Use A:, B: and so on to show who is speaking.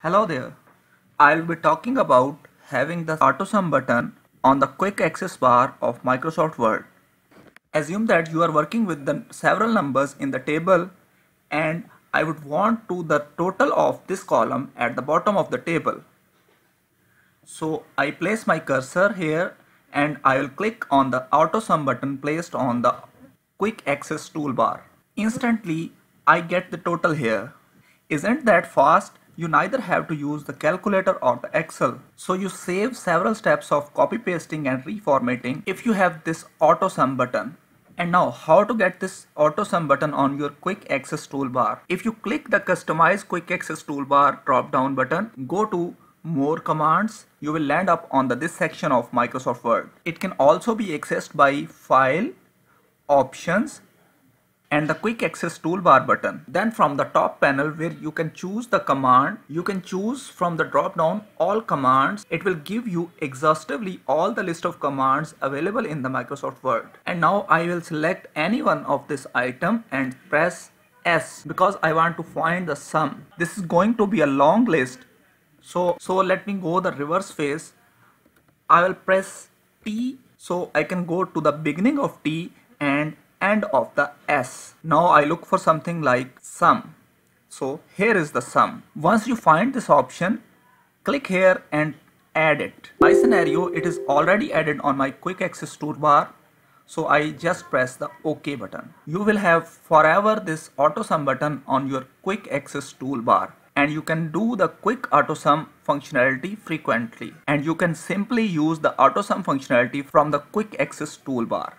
A: Hello there. I'll be talking about having the AutoSum button on the quick access bar of Microsoft Word. Assume that you are working with the several numbers in the table and I would want to the total of this column at the bottom of the table. So I place my cursor here and I will click on the AutoSum button placed on the quick access toolbar. Instantly I get the total here. Isn't that fast? You neither have to use the calculator or the Excel. So you save several steps of copy pasting and reformatting if you have this AutoSum button. And now how to get this AutoSum button on your quick access toolbar. If you click the customize quick access toolbar drop down button, go to more commands, you will land up on this section of Microsoft Word. It can also be accessed by file, options and the quick access toolbar button. Then from the top panel where you can choose the command, you can choose from the drop down all commands. It will give you exhaustively all the list of commands available in the Microsoft Word. And now I will select any one of this item and press S because I want to find the sum. This is going to be a long list. So let me go the reverse phase. I will press T so I can go to the beginning of T and end of the S. Now I look for something like sum. So here is the sum. Once you find this option, click here and add it. My scenario, it is already added on my quick access toolbar. So I just press the OK button. You will have forever this AutoSum button on your quick access toolbar. And you can do the quick AutoSum functionality frequently. And you can simply use the AutoSum functionality from the quick access toolbar.